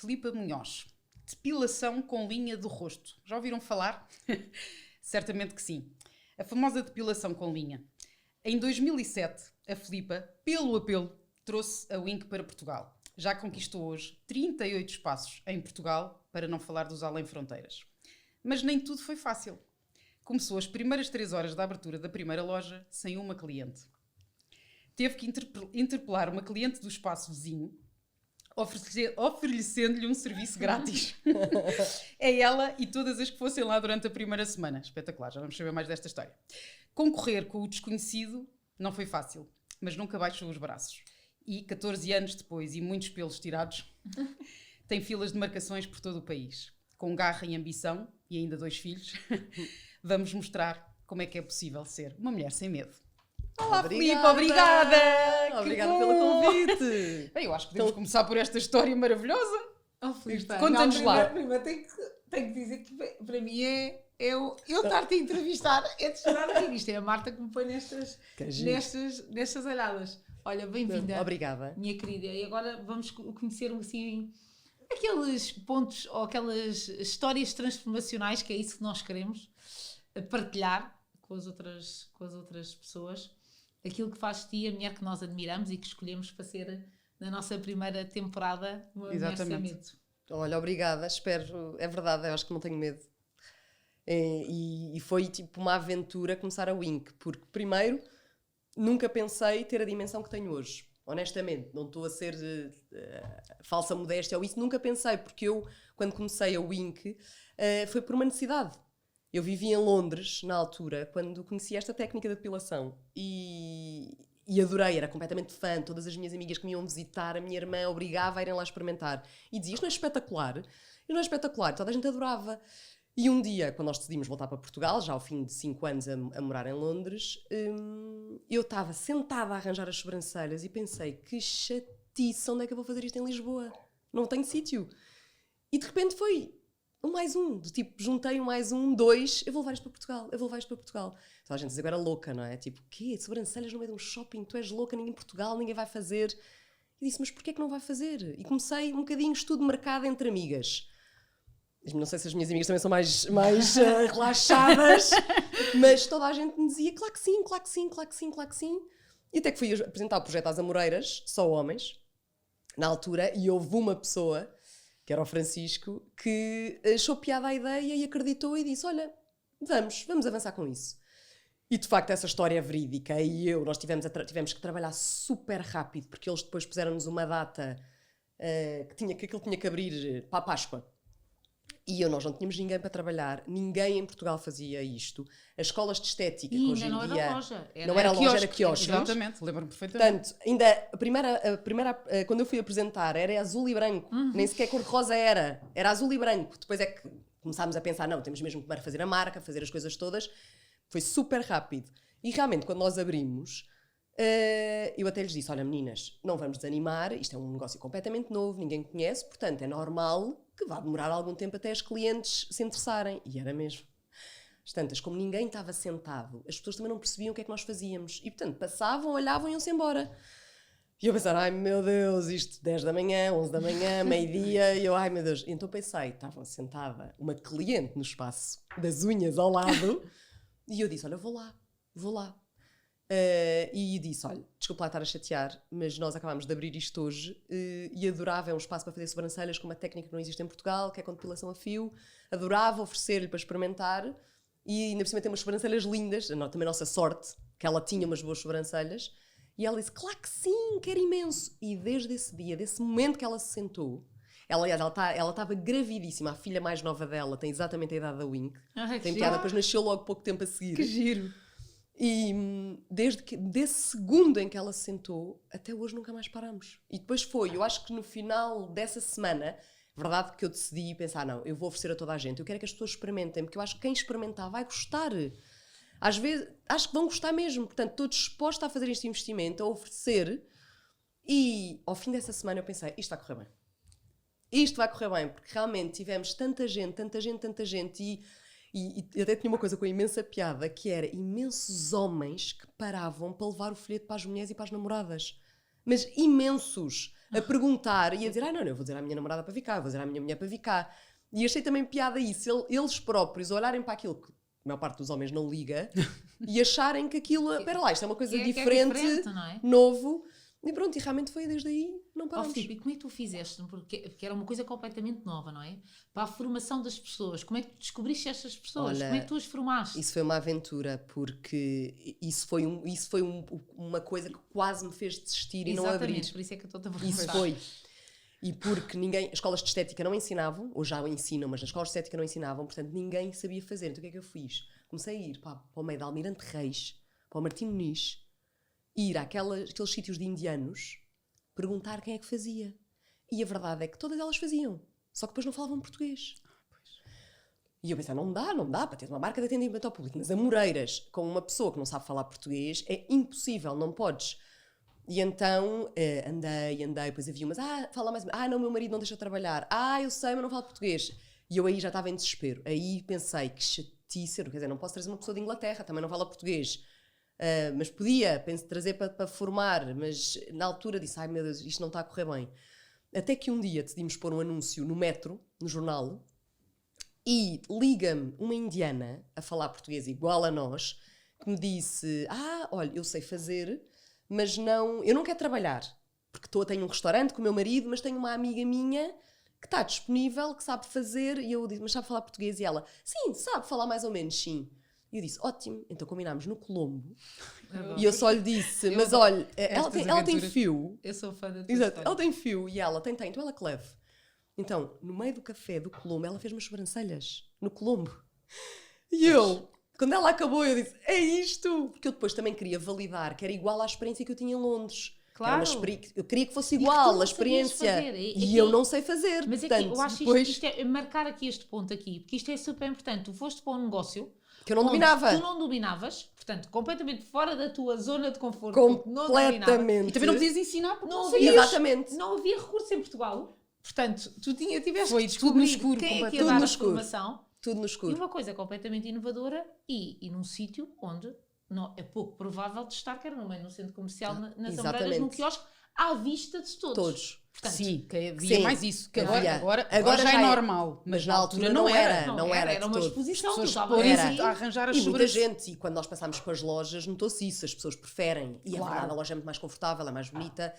Filipa Munhoz. Depilação com linha do rosto. Já ouviram falar? Certamente que sim. A famosa depilação com linha. Em 2007, a Filipa, pelo apelo, trouxe a Wink para Portugal. Já conquistou hoje 38 espaços em Portugal, para não falar dos além fronteiras. Mas nem tudo foi fácil. Começou as primeiras 3 horas da abertura da primeira loja sem uma cliente. Teve que interpelar uma cliente do espaço vizinho, oferecendo-lhe um serviço grátis. É ela e todas as que fossem lá durante a primeira semana. Espetacular, já vamos saber mais desta história. Concorrer com o desconhecido não foi fácil, mas nunca baixou os braços. E 14 anos depois e muitos pelos tirados, tem filas de marcações por todo o país. Com garra e ambição, e ainda 2 filhos, vamos mostrar como é que é possível ser uma mulher sem medo. Olá, Filipe, obrigada! Obrigada pelo convite! Bem, eu acho que podemos começar por esta história maravilhosa. Oh, Filipe, conta-nos lá. Primeiro tenho que dizer que para mim eu estar-te a entrevistar é de chorar a rir. Isto é a Marta que me põe nestas olhadas. Olha, bem-vinda. Obrigada. Minha querida. E agora vamos conhecer assim aqueles pontos ou aquelas histórias transformacionais, que é isso que nós queremos partilhar com as outras pessoas. Aquilo que faz de ti a mulher que nós admiramos e que escolhemos para ser na nossa primeira temporada uma mulher sem medo. Olha, obrigada, espero, é verdade, eu acho que não tenho medo. E foi tipo uma aventura começar a Wink, porque primeiro nunca pensei ter a dimensão que tenho hoje. Honestamente, não estou a ser falsa modéstia ou isso, nunca pensei, porque eu, quando comecei a Wink, foi por uma necessidade. Eu vivia em Londres, na altura, quando conheci esta técnica de depilação e adorei, era completamente fã. Todas as minhas amigas que me iam visitar, a minha irmã obrigava a irem lá experimentar. E dizia, isto não é espetacular? Isto não é espetacular, toda a gente adorava. E um dia, quando nós decidimos voltar para Portugal, já ao fim de 5 anos a morar em Londres, eu estava sentada a arranjar as sobrancelhas e pensei, que chatice, onde é que eu vou fazer isto em Lisboa? Não tenho sítio. E de repente foi mais um, do tipo, juntei mais um, 2, eu vou levar isto para Portugal. Então a gente diz, agora era louca, não é? Tipo, o quê? Sobrancelhas no meio de um shopping? Tu és louca, ninguém em Portugal, ninguém vai fazer. E disse, mas porquê é que não vai fazer? E comecei um bocadinho estudo de mercado entre amigas. Não sei se as minhas amigas também são mais relaxadas, mas toda a gente me dizia, claro que sim, claro que sim, claro que sim, claro que sim. E até que fui apresentar o projeto às Amoreiras, só homens, na altura, e houve uma pessoa, que era o Francisco, que achou piada a ideia e acreditou e disse, olha, vamos avançar com isso. E de facto essa história é verídica e nós tivemos que trabalhar super rápido, porque eles depois puseram-nos uma data que aquilo tinha que abrir para a Páscoa. E nós não tínhamos ninguém para trabalhar, ninguém em Portugal fazia isto. As escolas de estética, que hoje em dia... Era loja. Não era loja, era quiosque. Exatamente, lembro-me perfeitamente. Portanto, ainda a primeira quando eu fui apresentar, era azul e branco. Nem sequer cor-de-rosa era azul e branco. Depois é que começámos a pensar, não, temos mesmo que fazer a marca, fazer as coisas todas. Foi super rápido. E realmente, quando nós abrimos, eu até lhes disse, olha meninas, não vamos desanimar, isto é um negócio completamente novo, ninguém conhece, portanto é normal que vá demorar algum tempo até os clientes se interessarem. E era mesmo. Às tantas, como ninguém estava sentado, as pessoas também não percebiam o que é que nós fazíamos. E portanto, passavam, olhavam e iam-se embora. E eu pensava, ai meu Deus, isto 10 da manhã, 11 da manhã, meio-dia, e eu, ai meu Deus. E então pensei, estava sentada uma cliente no espaço das unhas ao lado, e eu disse, olha, vou lá. E disse, olha, desculpa lá estar a chatear, mas nós acabámos de abrir isto hoje e adorava, é um espaço para fazer sobrancelhas com uma técnica que não existe em Portugal, que é com depilação a fio. Adorava oferecer-lhe para experimentar e ainda por cima tem umas sobrancelhas lindas, também a nossa sorte, que ela tinha umas boas sobrancelhas. E ela disse, claro que sim, quero imenso. E desde esse dia, desse momento que ela se sentou, ela estava gravidíssima, a filha mais nova dela tem exatamente a idade da Wink, tem piada, depois nasceu logo pouco tempo a seguir. Que giro! E desse segundo em que ela se sentou, até hoje nunca mais paramos. E depois eu acho que no final dessa semana, verdade que eu decidi pensar, não, eu vou oferecer a toda a gente, eu quero que as pessoas experimentem, porque eu acho que quem experimentar vai gostar. Às vezes, acho que vão gostar mesmo, portanto, estou disposta a fazer este investimento, a oferecer, e ao fim dessa semana eu pensei, isto vai correr bem. Isto vai correr bem, porque realmente tivemos tanta gente, e até tinha uma coisa com imensa piada, que era imensos homens que paravam para levar o folheto para as mulheres e para as namoradas. Mas imensos. a perguntar e a dizer, não, eu vou dizer à minha namorada para vir cá, eu vou dizer à minha mulher para vir cá. E achei também piada isso, eles próprios olharem para aquilo que a maior parte dos homens não liga e acharem que aquilo, espera lá, isto é uma coisa diferente, não é? novo. E pronto, e realmente foi desde aí, não paramos. Filipe, e como é que tu fizeste? Porque era uma coisa completamente nova, não é? Para a formação das pessoas. Como é que tu descobriste estas pessoas? Olha, como é que tu as formaste? Isso foi uma aventura, porque isso foi uma coisa que quase me fez desistir e não abrir. Exatamente, por isso é que eu estou a perguntar. Isso foi. E porque as escolas de estética não ensinavam, ou já ensinam, mas nas escolas de estética não ensinavam, portanto ninguém sabia fazer. Então o que é que eu fiz? Comecei a ir para o meio da Almirante Reis, para o Martim Muniz, ir àqueles sítios de indianos, perguntar quem é que fazia. E a verdade é que todas elas faziam, só que depois não falavam português. E eu pensei, não dá para ter uma marca de atendimento ao público nas Amoreiras com uma pessoa que não sabe falar português, é impossível, não podes. E então andei, depois havia umas, fala mais, não, meu marido não deixa trabalhar, eu sei, mas não falo português. E eu aí já estava em desespero, aí pensei, que chatice, quer dizer, não posso trazer uma pessoa de Inglaterra, também não fala português. Mas podia, penso, trazer para formar, mas na altura disse, meu Deus, isto não está a correr bem. Até que um dia decidimos pôr um anúncio no metro, no jornal, e liga-me uma indiana a falar português igual a nós, que me disse, olha, eu sei fazer, mas eu não quero trabalhar, porque tenho um restaurante com o meu marido, mas tenho uma amiga minha que está disponível, que sabe fazer, e eu disse, mas sabe falar português? E ela, sim, sabe falar mais ou menos, sim. E eu disse, ótimo, então combinámos no Colombo. E eu só lhe disse, mas olha, ela tem fio. Eu sou fã da tua Exato, história. ela tem fio e ela tem, então ela que leve. Então, no meio do café do Colombo, ela fez umas sobrancelhas no Colombo. E eu, quando ela acabou, eu disse, é isto! Porque eu depois também queria validar que era igual à experiência que eu tinha em Londres. Claro. Eu queria que fosse E que igual tu não a experiência. sabias fazer. E eu não sei fazer. Mas portanto, eu acho depois, isto é marcar aqui este ponto aqui, porque isto é super importante. Tu foste para um negócio que eu não onde dominava. tu não dominavas, portanto, completamente fora da tua zona de conforto. porque não dominavas. Completamente. E também não podias ensinar porque Não sabias. Exatamente. Não havia recurso em Portugal. Portanto, tu tiveste Foi que tudo no descobrir escuro, quem é que ia tudo dar no a escuro. formação. Tudo no E escuro. uma coisa completamente inovadora e num sítio onde não, é pouco provável de estar, que era no meio de um centro comercial, nas Exatamente. Amoreiras, num quiosque, à vista de todos. Portanto, Sim, que havia Sim, mais isso. Que havia. agora Agora já é já é. normal. Mas na altura não era. não era de uma todo. exposição. As pessoas tu estavas porem-se ali. a arranjar as E muita sobrancelhas. gente, e quando nós passámos para as lojas, notou-se isso, as pessoas preferem. E Claro. a verdade, a loja é muito mais confortável, é mais bonita,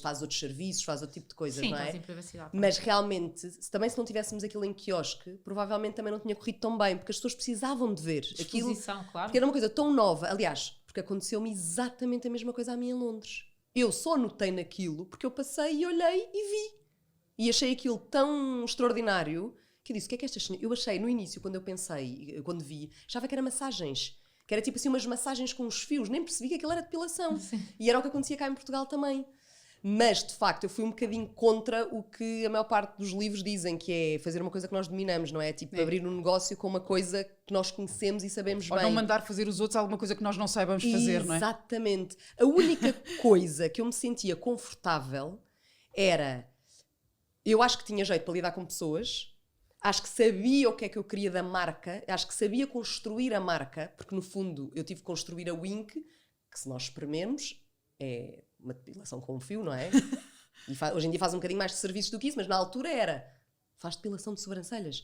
faz outros serviços, faz outro tipo de coisas, Sim, não estás é? em privacidade. Mas realmente, também se não tivéssemos aquilo em quiosque, provavelmente também não tinha corrido tão bem, porque as pessoas precisavam de ver aquilo. Exposição, claro. Porque era uma coisa tão nova. Aliás, porque aconteceu-me exatamente a mesma coisa a mim em Londres. Eu só notei naquilo porque eu passei e olhei e vi. E achei aquilo tão extraordinário que eu disse, o que é que estas senhoras... Eu achei, no início, quando eu pensei, quando vi, achava que era massagens. Que era tipo assim umas massagens com uns fios. Nem percebi que aquilo era depilação. Sim. E era o que acontecia cá em Portugal também. Mas, de facto, eu fui um bocadinho contra o que a maior parte dos livros dizem, que é fazer uma coisa que nós dominamos, não é? Tipo, abrir um negócio com uma coisa que nós conhecemos e sabemos Ou bem. não mandar fazer os outros alguma coisa que nós não saibamos fazer, não é? Exatamente. A única coisa que eu me sentia confortável era... Eu acho que tinha jeito para lidar com pessoas, acho que sabia o que é que eu queria da marca, acho que sabia construir a marca, porque no fundo eu tive que construir a Wink, que se nós esprememos é uma depilação com um fio, não é? E hoje em dia faz um bocadinho mais de serviços do que isso, mas na altura faz depilação de sobrancelhas.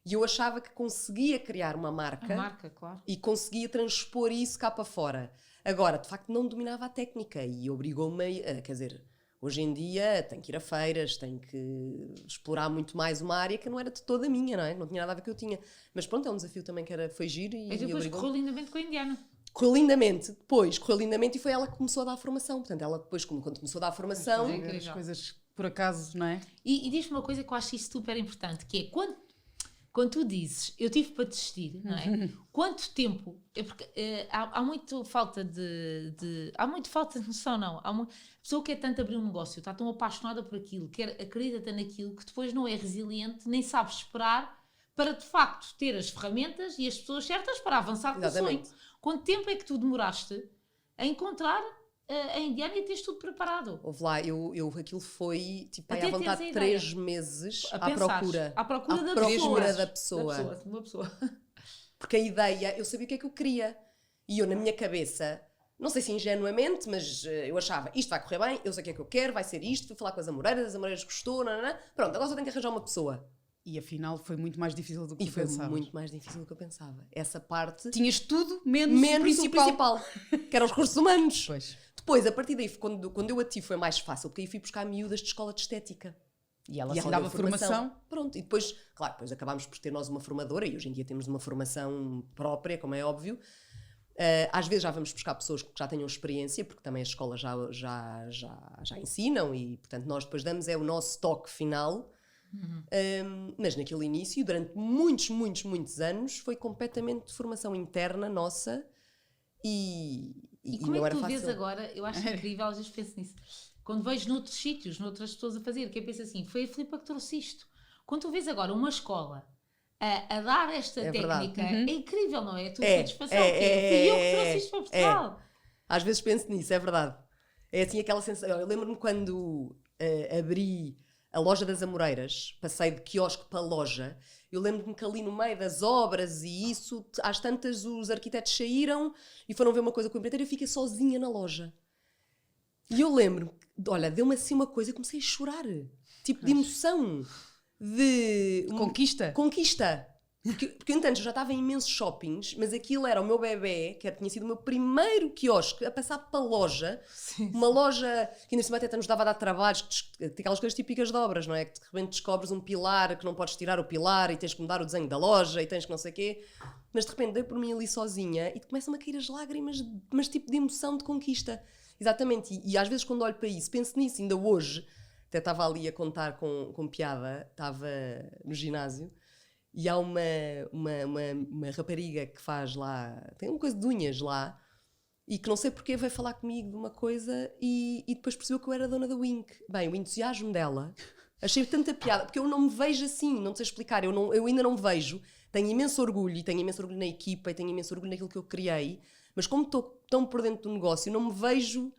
E eu achava que conseguia criar uma marca, A marca, claro. e conseguia transpor isso cá para fora. Agora, de facto, não dominava a técnica e obrigou-me a, quer dizer, hoje em dia tenho que ir a feiras, tenho que explorar muito mais uma área que não era de toda minha, não é? Não tinha nada a ver com o que eu tinha. Mas pronto, é um desafio também que foi giro e E depois obrigou-me. correu lindamente com a indiana. Correu lindamente, depois correu lindamente e foi ela que começou a dar a formação. Portanto, ela depois, quando começou a dar a formação... Sim. As Incrível. coisas por acaso, não é? E diz-me uma coisa que eu acho isso super importante, que é quando tu dizes, eu tive para desistir, não é? Quanto tempo? É porque há muito falta há muito falta de noção, não. A pessoa quer tanto abrir um negócio, está tão apaixonada por aquilo, acredita naquilo, que depois não é resiliente, nem sabe esperar para, de facto, ter as ferramentas e as pessoas certas para avançar com o sonho. Exatamente. Quanto tempo é que tu demoraste a encontrar a indiana e teres tudo preparado? Houve lá, aquilo foi tipo aí Até à vontade teres a 3 meses A à pensares, procura. à procura da procura pessoa. da pessoa. Uma pessoa. Porque a ideia, eu sabia o que é que eu queria. E eu, na minha cabeça, não sei se ingenuamente, mas eu achava, isto vai correr bem, eu sei o que é que eu quero, vai ser isto, fui falar com as Amoreiras gostou, nananã. Pronto, agora só tenho que arranjar uma pessoa. E afinal foi muito mais difícil do que E tu foi pensavas. muito mais difícil do que eu pensava. Essa parte, Tinhas tudo menos menos o principal. que eram os recursos humanos. Pois. Depois, a partir daí, quando eu a tive, foi mais fácil, porque aí fui buscar miúdas de escola de estética. E ela E assim ela dava deu formação. Pronto, e depois, claro, depois acabámos por ter nós uma formadora, e hoje em dia temos uma formação própria, como é óbvio. Às vezes já vamos buscar pessoas que já tenham experiência, porque também as escolas já ensinam, e portanto nós depois damos o nosso toque final. Mas naquele início, durante muitos anos, foi completamente de formação interna nossa e como não é era que tu fácil. vês agora? Eu acho incrível, às vezes penso nisso. Quando vejo noutros sítios, noutras pessoas a fazer, que eu penso assim, foi a Filipa que trouxe isto. Quando tu vês agora uma escola a dar esta técnica, é incrível, não é? A tua satisfação, fui eu que trouxe isto para Portugal. Às vezes penso nisso, é verdade. É assim aquela sensação. Eu lembro-me quando abri a loja das Amoreiras, passei de quiosque para loja, eu lembro-me que ali no meio das obras e isso, às tantas os arquitetos saíram e foram ver uma coisa com o empreiteiro e eu fiquei sozinha na loja. E eu lembro-me, olha, deu-me assim uma coisa, comecei a chorar, tipo de emoção, de conquista. Porque entanto eu já estava em imensos shoppings, mas aquilo era o meu bebê, que tinha sido o meu primeiro quiosque a passar para a loja. Sim. Uma loja que ainda até nos dava a dar trabalhos, aquelas coisas típicas de obras, não é? Que de repente descobres um pilar, que não podes tirar o pilar e tens que mudar o desenho da loja e tens que não sei o quê. Mas de repente dei por mim ali sozinha e começam-me a cair as lágrimas, mas tipo de emoção de conquista. Exatamente, e às vezes quando olho para isso, penso nisso, ainda hoje, até estava ali a contar com piada, estava no ginásio, e há uma rapariga que faz lá, tem uma coisa de unhas lá, e que não sei porque veio falar comigo de uma coisa e depois percebeu que eu era dona da Wink. Bem, o entusiasmo dela, achei tanta piada, porque eu não me vejo assim, não te sei explicar, eu ainda não me vejo, tenho imenso orgulho, e tenho imenso orgulho na equipa, e tenho imenso orgulho naquilo que eu criei, mas como estou tão por dentro do negócio, não me vejo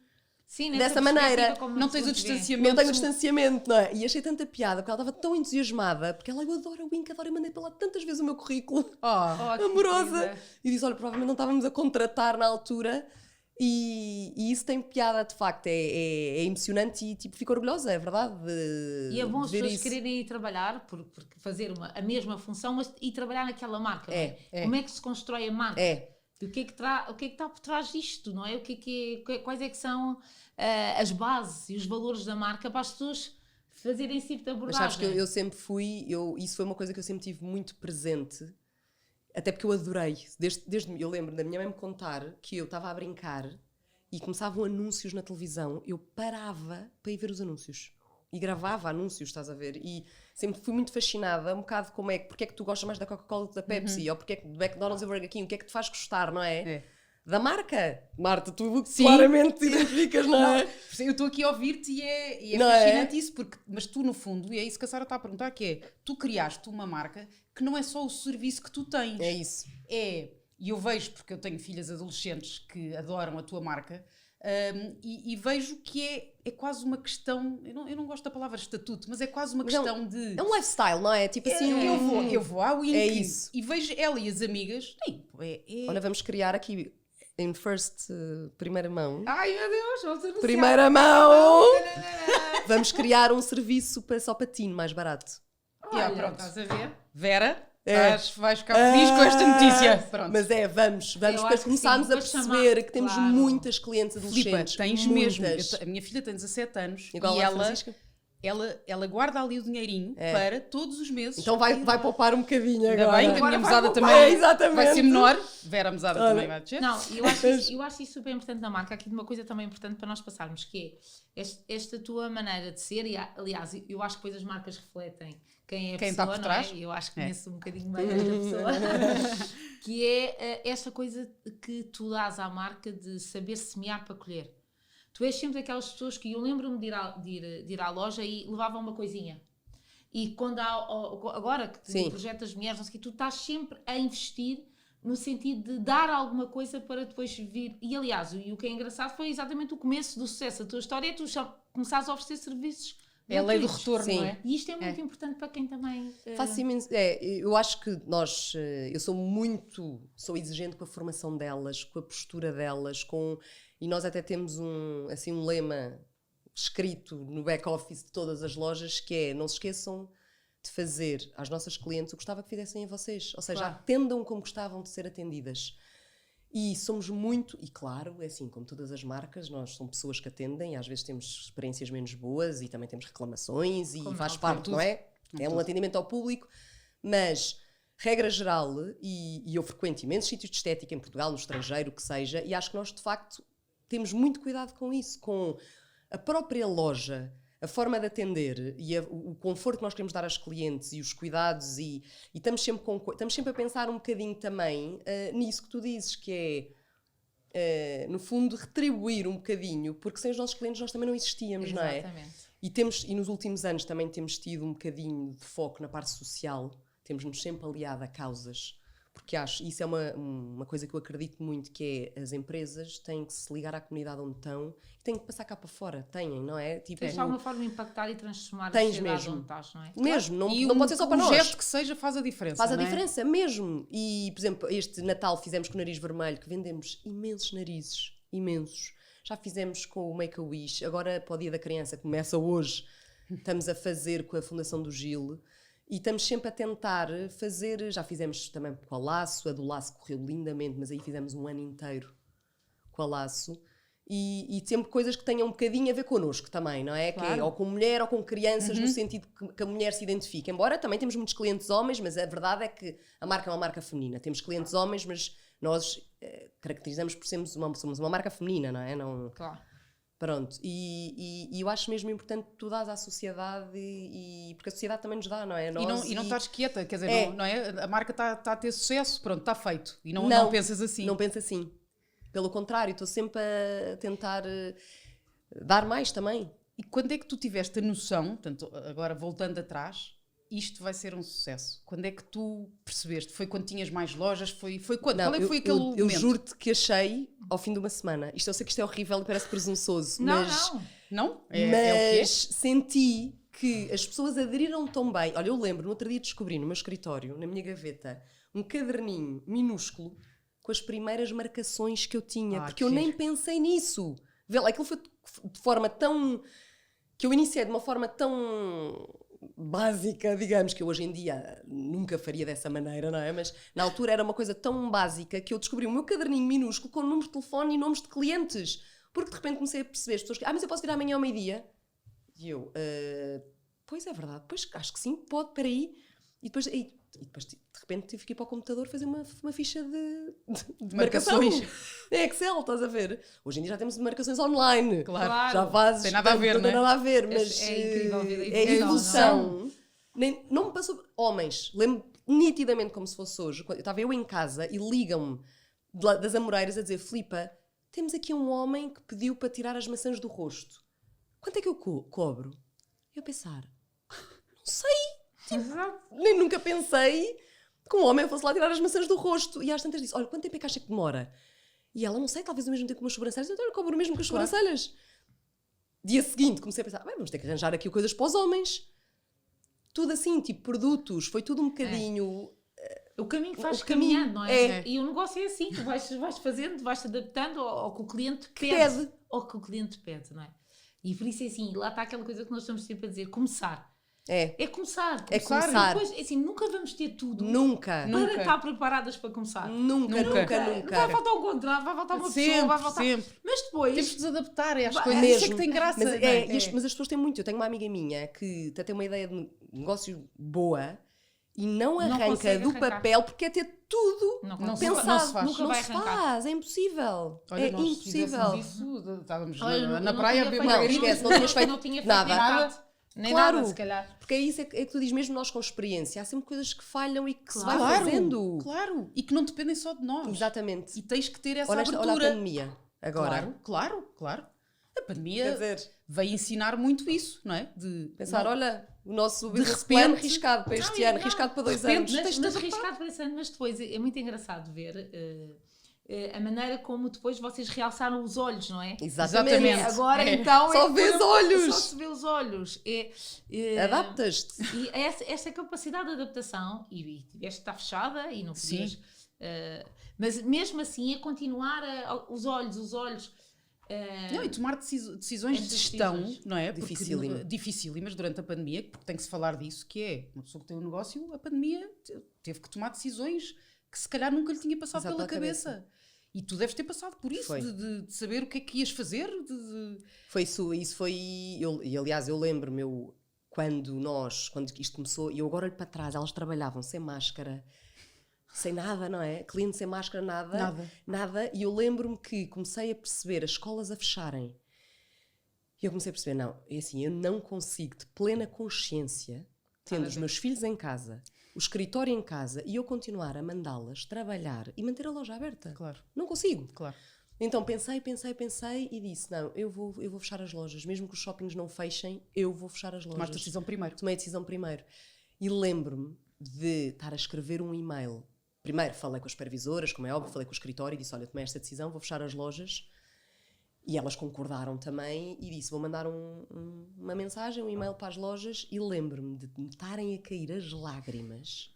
dessa maneira. Não tens o distanciamento. Não tenho o distanciamento, não é? E achei tanta piada, porque ela estava tão entusiasmada, porque ela, eu adoro a Wink, adoro, eu mandei para lá tantas vezes o meu currículo, amorosa. E disse, olha, provavelmente não estávamos a contratar na altura, e isso tem piada, de facto, é emocionante e tipo, fico orgulhosa, é verdade. E é bom as pessoas quererem ir trabalhar, porque fazer a mesma função, mas ir trabalhar naquela marca, não é? Como é que se constrói a marca? O que é que está por trás disto, não é? Quais é que são as bases e os valores da marca para as pessoas fazerem esse tipo de abordagem? Mas sabes que eu sempre fui, isso foi uma coisa que eu sempre tive muito presente, até porque eu adorei. Eu lembro da minha mãe me contar que eu estava a brincar e começavam anúncios na televisão, eu parava para ir ver os anúncios. E gravava anúncios, estás a ver? E sempre fui muito fascinada, um bocado como porque é que tu gostas mais da Coca-Cola do que da Pepsi, ou porque é que do McDonald's e Burger King, o que é que te faz gostar, não é? Da marca. Marta, tu claramente te identificas, não é? Eu estou aqui a ouvir-te e é fascinante isso, mas tu no fundo, e é isso que a Sara está a perguntar, que é, tu criaste uma marca que não é só o serviço que tu tens. É isso. E eu vejo, porque eu tenho filhas adolescentes que adoram a tua marca, e vejo que é quase uma questão, eu não gosto da palavra estatuto, mas é quase uma questão de... É um lifestyle, não é? Tipo assim... Eu vou à Wink isso. E vejo ela e as amigas... Olha, vamos criar aqui, em primeira mão... Ai, meu Deus, vamos anunciar. Primeira mão! Vamos criar um serviço só para teen, mais barato. Olha, pronto, estás a ver? Vera... Vais ficar feliz com esta notícia. Pronto. Mas vamos para começarmos a perceber que temos muitas clientes adolescentes. Filipa, tens mesmo. A minha filha tem 17 anos igual e ela guarda ali o dinheirinho para todos os meses. Então vai poupar um bocadinho ainda agora. Bem que a minha mesada também vai ser menor. Vera, a mesada também vai descer. Não, eu acho isso super importante na marca. Aqui de uma coisa também importante para nós passarmos, que é esta tua maneira de ser, e aliás, eu acho que depois as marcas refletem quem pessoa, está por trás. Não é? Eu acho que conheço um bocadinho mais esta pessoa. Que é esta coisa que tu dás à marca de saber semear para colher. Tu és sempre daquelas pessoas que eu lembro-me de ir à loja e levava uma coisinha. E quando agora que projetas as mulheres, não sei o quê, tu estás sempre a investir no sentido de dar alguma coisa para depois vir. E aliás, o que é engraçado foi exatamente o começo do sucesso. A tua história é tu começares a oferecer serviços. É a lei do retorno, não é? E isto é muito importante para quem também... eu acho que eu sou exigente com a formação delas, com a postura delas, e nós até temos um lema escrito no back-office de todas as lojas, que é: não se esqueçam de fazer às nossas clientes o que gostava que fizessem a vocês. Ou seja, Claro. atendam como gostavam de ser atendidas. E somos muito, e claro, é assim, como todas as marcas, nós somos pessoas que atendem, às vezes temos experiências menos boas e também temos reclamações e Como faz não, parte, tudo. não é? Como É um tudo. atendimento ao público, mas, regra geral, e eu frequento imensos sítios de estética em Portugal, no estrangeiro, o que seja, e acho que nós, de facto, temos muito cuidado com isso, com a própria loja, a forma de atender e o conforto que nós queremos dar aos clientes e os cuidados, e estamos sempre a pensar um bocadinho também nisso que tu dizes, que é, no fundo, retribuir um bocadinho, porque sem os nossos clientes nós também não existíamos, não é? Exatamente. E nos últimos anos também temos tido um bocadinho de foco na parte social, temos-nos sempre aliado a causas, porque isso é uma coisa que eu acredito muito, que é: as empresas têm que se ligar à comunidade onde estão e têm que passar cá para fora, não é? Tipo, Tens de alguma forma impactar e transformar a Tens sociedade mesmo. onde estás, não é? mesmo, não, E não pode ser só para um nós. gesto que seja faz a diferença. Faz a não é? diferença mesmo. E, por exemplo, este Natal fizemos com o nariz vermelho, que vendemos imensos narizes, imensos. Já fizemos com o Make-A-Wish, agora para o Dia da Criança, começa hoje, estamos a fazer com a Fundação do Gil, e estamos sempre a tentar fazer, já fizemos também com a Laço, a do Laço correu lindamente, mas aí fizemos um ano inteiro com a Laço, e sempre coisas que tenham um bocadinho a ver connosco também, não é? Que é Claro. ou com mulher ou com crianças, no sentido que a mulher se identifique. Embora também temos muitos clientes homens, mas a verdade é que a marca é uma marca feminina. Temos clientes homens, mas nós caracterizamos por sermos somos uma marca feminina, não é? Não, Claro. pronto. E eu acho mesmo importante que tu dás à sociedade, porque a sociedade também nos dá, não é? E não estás quieta, quer dizer, É. não é? A marca está a ter sucesso, pronto, está feito. E não Não, pensas assim. Não penso assim. Pelo contrário, estou sempre a tentar dar mais também. E quando é que tu tiveste a noção, portanto, agora voltando atrás, isto vai ser um sucesso? Quando é que tu percebeste? Foi quando tinhas mais lojas? Foi quando? Não, Qual é que foi aquele eu momento? juro-te que achei ao fim de uma semana. Eu sei que isto é horrível e parece presunçoso, Não, mas, não. Não? mas É o quê? senti que as pessoas aderiram tão bem. Olha, eu lembro, no outro dia descobri no meu escritório, na minha gaveta, um caderninho minúsculo com as primeiras marcações que eu tinha, Ah, porque que eu nem giro. pensei nisso. Vê lá, aquilo foi de forma tão... que eu iniciei de uma forma tão básica, digamos, que eu hoje em dia nunca faria dessa maneira, não é? Mas na altura era uma coisa tão básica que eu descobri o meu caderninho minúsculo com números de telefone e nomes de clientes. Porque de repente comecei a perceber as pessoas que... mas eu posso vir amanhã ao meio-dia? E eu... pois é verdade, pois acho que sim, pode, espera aí. E depois de repente tive que ir para o computador fazer uma ficha de Marcações. marcação. É Excel, estás a ver? Hoje em dia já temos marcações online. Claro. Já fazes... Tem nada a ver, não tem não é? nada a ver, mas... É incrível ver a é a evolução, evolução. Não me passou... Homens, lembro nitidamente como se fosse hoje. Quando estava eu em casa e ligam-me das Amoreiras a dizer: Filipa, temos aqui um homem que pediu para tirar as maçãs do rosto. Quanto é que eu cobro? Eu pensar, não sei, Exato. nem nunca pensei que um homem fosse lá tirar as maçãs do rosto. E às tantas disse: olha, quanto tempo é que acha que demora? E ela, não sei, talvez ao mesmo tempo com umas sobrancelhas. Então eu cobro mesmo com as Claro. sobrancelhas. Dia seguinte comecei a pensar: bem, vamos ter que arranjar aqui coisas para os homens. Tudo assim, tipo produtos, foi tudo um bocadinho... O caminho que vais O caminho, caminhando, não é? é. E o negócio é assim, tu vais fazendo, vais-te adaptando ao que o cliente pede. pede. Ao que o cliente pede, não é? E por isso é assim, lá está aquela coisa que nós estamos sempre a dizer, começar. É, É começar. É começar. E depois, é assim, nunca vamos ter tudo nunca. para Nunca. estar preparadas para começar. Nunca. Vai faltar um contrato, vai faltar uma pessoa, Sempre, vai faltar... sempre. Mas depois... Temos de nos adaptar às Vai- coisas. Mesmo. Isso é que tem graça. Mas, não é? mas as pessoas têm muito. Eu tenho uma amiga minha que até tem uma ideia de negócio boa e não arranca consegue do arrancar. papel porque quer ter tudo Não se pensado. fa- não se faz. Nunca vai arrancar. faz, é impossível. Olha, é nós impossível. fizéssemos isso, estávamos Olha, na não praia a tinha beber feito- Não, margarida. esquece, não tinhas feito não tinha feito nada. nem nada. Nem Claro. nada, se calhar. Porque é isso é que tu dizes, mesmo nós com experiência, há sempre coisas que falham e que se vai Claro, fazendo. claro. E que não dependem só de nós. Exatamente. E tens que ter essa Olha a abertura. pandemia agora. Claro. A pandemia Quer dizer, veio ensinar muito isso, não é? De pensar, não- olha, o nosso De business repente- plan riscado para este Não, ano, não. riscado para 2 De repente, anos. tens Mas de adaptar. arriscado pensando, mas depois é muito engraçado ver a maneira como depois vocês realçaram os olhos, não é? Exatamente. Agora É. então Só vês olhos. Só se vê os olhos. Adaptas-te. E essa capacidade de adaptação, e tiveste de estar fechada e não podias. Sim. Mas mesmo assim, a continuar os olhos. Não, e tomar decisões de gestão, não é? Dificílimas durante a pandemia, porque tem que se falar disso, que é uma pessoa que tem um negócio, a pandemia teve que tomar decisões que se calhar nunca lhe tinha passado pela cabeça. E tu deves ter passado por isso, de saber o que é que ias fazer. Foi isso foi... E aliás, eu lembro-me, quando isto começou, e eu agora olho para trás, elas trabalhavam sem máscara, sem nada, não é? Cliente sem máscara, nada. E eu lembro-me que comecei a perceber as escolas a fecharem. E eu comecei a perceber, não, é assim, eu não consigo, de plena consciência, tendo os meus filhos em casa, o escritório em casa, e eu continuar a mandá-las trabalhar e manter a loja aberta. Claro. Não consigo. Claro. Então pensei e disse, não, eu vou fechar as lojas. Mesmo que os shoppings não fechem, eu vou fechar as lojas. Tomaste a decisão primeiro. Tomei a decisão primeiro. E lembro-me de estar a escrever um e-mail. Primeiro falei com as supervisoras, como é óbvio, falei com o escritório e disse, olha, tomei esta decisão, vou fechar as lojas. E elas concordaram também e disse, vou mandar uma mensagem, um e-mail para as lojas, e lembro-me de me estarem a cair as lágrimas.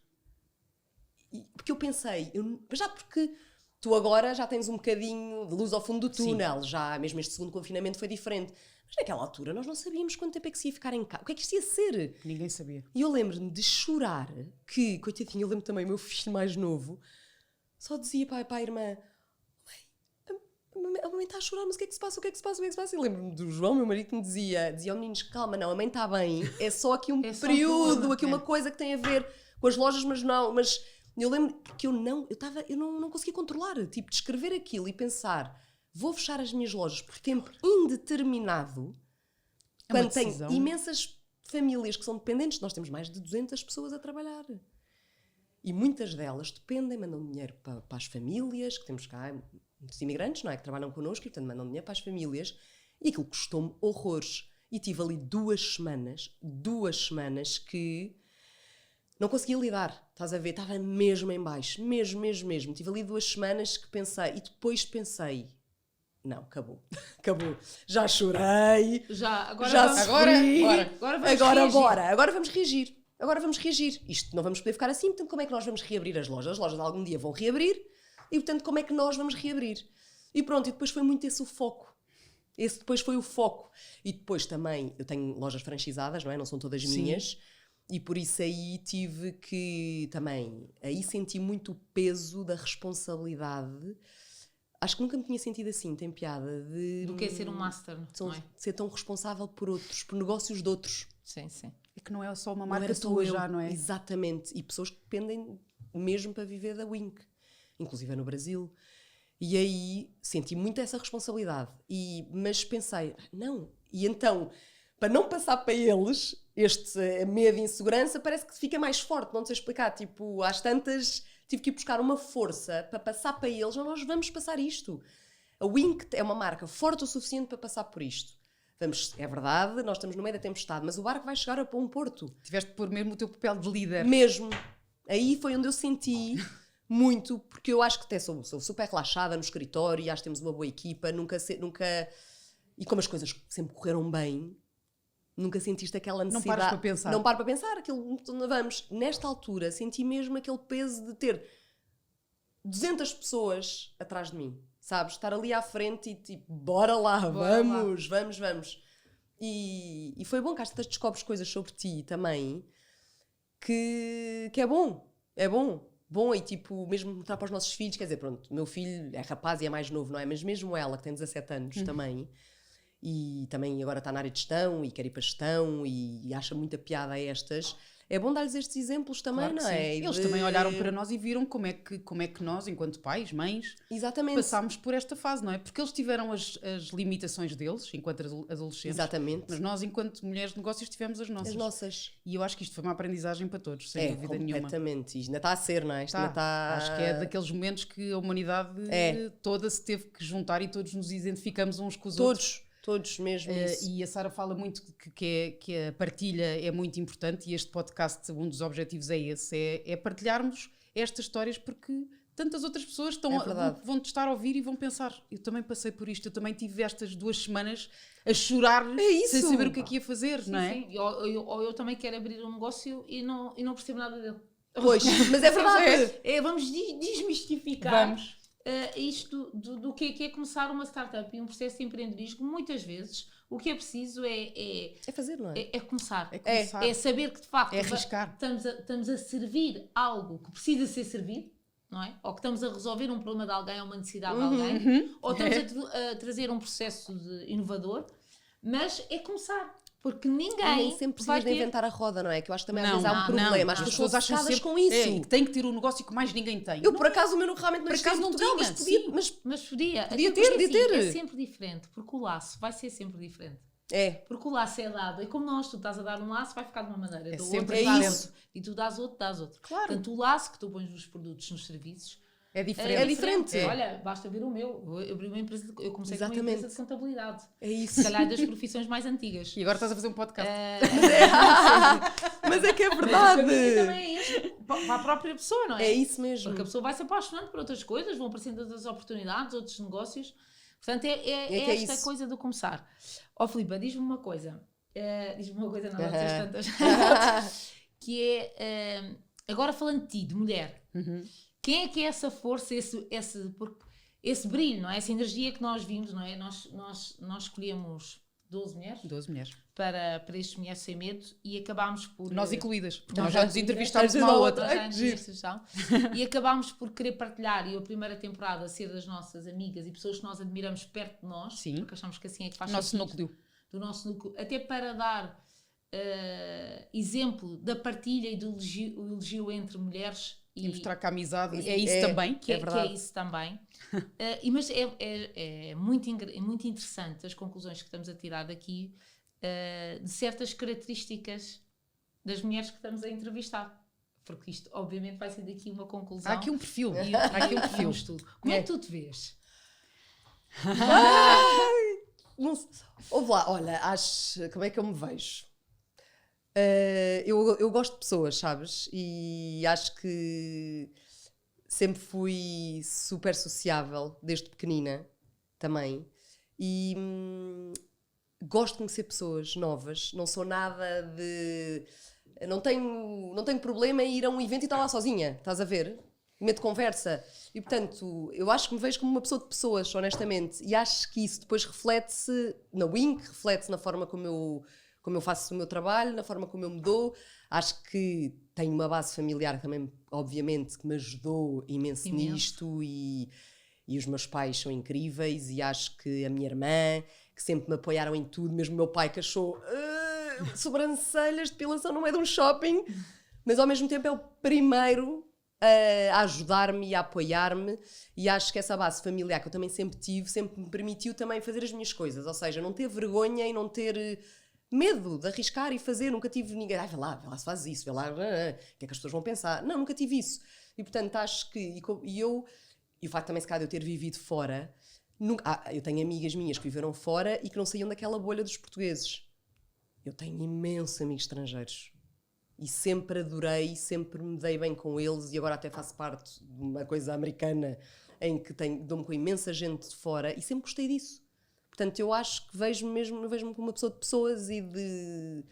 Porque eu pensei, já porque tu agora já tens um bocadinho de luz ao fundo do túnel, já mesmo este segundo confinamento foi diferente. Mas naquela altura nós não sabíamos quanto tempo é que se ia ficar em casa, o que é que isto ia ser. Ninguém sabia. E eu lembro-me de chorar, que, coitadinho, eu lembro também o meu filho mais novo, só dizia para a irmã, a mãe está a chorar, mas o que é que se passa? E lembro-me do João, meu marido, que me dizia meninos, calma, não, a mãe está bem, é só aqui um período, aqui uma coisa que tem a ver com as lojas, mas eu lembro que eu não conseguia controlar, tipo, de escrever aquilo e pensar, vou fechar as minhas lojas por tempo indeterminado, quando tenho imensas famílias que são dependentes, nós temos mais de 200 pessoas a trabalhar. E muitas delas dependem, mandam dinheiro para as famílias, que temos cá muitos imigrantes, não é? Que trabalham connosco e, portanto, mandam dinheiro para as famílias. E aquilo custou-me horrores. E tive ali 2 semanas que não conseguia lidar. Estás a ver? Estava mesmo em baixo. Mesmo. Tive ali 2 semanas que pensei. E depois pensei, não, acabou. Já chorei. Agora vamos reagir. Isto não vamos poder ficar assim, portanto, como é que nós vamos reabrir as lojas? As lojas algum dia vão reabrir e, portanto, como é que nós vamos reabrir? E pronto, e depois foi muito esse o foco. Esse depois foi o foco. E depois também, eu tenho lojas franchisadas, não é? Não são todas minhas. E por isso aí tive que também, aí senti muito o peso da responsabilidade. Acho que nunca me tinha sentido assim, tem piada. Do que é ser um master, não é? Ser tão responsável por outros, por negócios de outros. Sim. É que não é só uma marca tua já, não é? Exatamente. E pessoas que dependem mesmo para viver da Wink. Inclusive no Brasil. E aí senti muito essa responsabilidade. Mas pensei, não. E então, para não passar para eles, este medo e insegurança parece que fica mais forte. Não sei explicar. Tipo, às tantas, tive que ir buscar uma força para passar para eles. Nós vamos passar isto. A Wink é uma marca forte o suficiente para passar por isto. É verdade, nós estamos no meio da tempestade, mas o barco vai chegar a um porto. Tiveste de pôr mesmo o teu papel de líder. Mesmo. Aí foi onde eu senti muito, porque eu acho que até sou super relaxada no escritório e acho que temos uma boa equipa, nunca... E como as coisas sempre correram bem, nunca sentiste aquela necessidade... Não paras para pensar. Não paro para pensar, vamos. Nesta altura, senti mesmo aquele peso de ter 200 pessoas atrás de mim. Sabes? Estar ali à frente e tipo, bora lá, vamos. E foi bom que às vezes descobres coisas sobre ti também que é bom. É bom. E tipo, mesmo mostrar para os nossos filhos, quer dizer, pronto, o meu filho é rapaz e é mais novo, não é? Mas mesmo ela, que tem 17 anos também, e também agora está na área de gestão e quer ir para gestão e acha muita piada a estas... É bom dar-lhes estes exemplos também, claro, não é? Eles também olharam para nós e viram como é que nós, enquanto pais, mães, exatamente, passámos por esta fase, não é? Porque eles tiveram as limitações deles, enquanto adolescentes. Exatamente. Mas nós, enquanto mulheres de negócios, tivemos as nossas. As nossas. E eu acho que isto foi uma aprendizagem para todos, sem dúvida nenhuma. Completamente. Isto ainda está a ser, não é? Acho que é daqueles momentos que a humanidade toda se teve que juntar e todos nos identificamos uns com os outros. Todos mesmo isso. E a Sara fala muito que a partilha é muito importante e este podcast, um dos objetivos é esse, é partilharmos estas histórias porque tantas outras pessoas vão-te estar a ouvir e vão pensar, eu também passei por isto, eu também tive estas 2 semanas a chorar sem saber o que é que ia fazer, sim, não é? Sim. Ou eu também quero abrir um negócio e não percebo nada dele. Pois, mas é verdade. Vamos desmistificar. Vamos. isto do que é começar uma startup e um processo de empreendedorismo. Muitas vezes o que é preciso é fazer, não é? é começar. É começar. É saber que de facto É arriscar. estamos a servir algo que precisa ser servido, não é? Ou que estamos a resolver um problema de alguém ou uma necessidade de alguém, ou estamos a trazer um processo inovador, mas é começar. Porque ninguém Nem sempre vai precisas de inventar a roda, não é? Que eu acho que também às Não, vezes há um problema. As não. pessoas acham focadas sempre com isso. que tem que ter o negócio que mais ninguém tem. Eu, por acaso, o meu realmente não Por existia acaso em não Portugal, tinha, mas podia... sim. Mas podia Podia até ter, porque, podia assim, ter. é sempre diferente, porque o laço vai ser sempre diferente. é. Porque o laço é dado, é como nós, tu estás a dar um laço, vai ficar de uma maneira, É do sempre outro, dás isso. outro, e tu dás outro. Claro. Portanto, o laço que tu pões nos produtos, nos serviços, É diferente. É diferente. Olha, basta ver o meu. Eu abri uma empresa, eu comecei com uma Exatamente. empresa de contabilidade. É isso. Se calhar é das profissões mais antigas. E agora estás a fazer um podcast. Mas é que é Mas o verdade. caminho também é este, para a própria pessoa, não é? É isso mesmo. Porque a pessoa vai se apaixonando por outras coisas, vão aparecendo outras oportunidades, outros negócios. Portanto, que é esta isso. coisa do começar. Ó Filipa, diz-me uma coisa. Diz-me uma coisa, não vou dizer tantas. Que é, agora falando de ti, de mulher, quem é que é essa força, esse brilho, não é? Essa energia que nós vimos, não é? Nós escolhemos 12 mulheres 12 mulheres. para estes Mulheres Sem Medo e acabámos por... Nós incluídas. Porque Nós nós já nos entrevistámos uma à outra. E acabámos por querer partilhar, e a primeira temporada ser das nossas amigas e pessoas que nós admiramos perto de nós, Sim. porque achamos que assim é que faz Nosso sentido, núcleo. do nosso núcleo, até para dar exemplo da partilha e do elogio entre mulheres E mostrar que a amizade Isso é isso é- também. que é verdade. isso também. Mas é muito interessante as conclusões que estamos a tirar daqui de certas características das mulheres que estamos a entrevistar. Porque isto, obviamente, vai ser daqui uma conclusão. Há aqui um perfil. E Há aqui um um perfil. estudo. Como é que tu te vês? Não sei. Ouve lá, olha, como é que eu me vejo? Eu gosto de pessoas, sabes? E acho que sempre fui super sociável, desde pequenina também. E gosto de conhecer pessoas novas. Não sou nada de... Não tenho problema em ir a um evento e estar lá sozinha, estás a ver? Medo de conversa. E, portanto, eu acho que me vejo como uma pessoa de pessoas, honestamente. E acho que isso depois reflete-se na Wink, reflete-se na forma como eu faço o meu trabalho, na forma como eu me dou. Acho que tenho uma base familiar também, obviamente, que me ajudou imenso nisto. E os meus pais são incríveis. E acho que a minha irmã, que sempre me apoiaram em tudo, mesmo o meu pai que achou sobrancelhas, depilação no meio de um shopping. Mas, ao mesmo tempo, é o primeiro a ajudar-me e a apoiar-me, e acho que essa base familiar que eu também sempre tive, sempre me permitiu também fazer as minhas coisas, ou seja, não ter vergonha e não ter medo de arriscar e fazer. Nunca tive ninguém, vê lá se fazes isso, vê lá, o que é que as pessoas vão pensar. Não, nunca tive isso. E portanto acho que, e o facto também se calhar de eu ter vivido fora, eu tenho amigas minhas que viveram fora e que não saíam daquela bolha dos portugueses. Eu tenho imensos amigos estrangeiros. E sempre adorei, sempre me dei bem com eles, e agora até faço parte de uma coisa americana em que dou-me com imensa gente de fora, e sempre gostei disso. Portanto, eu acho que vejo-me como uma pessoa de pessoas e de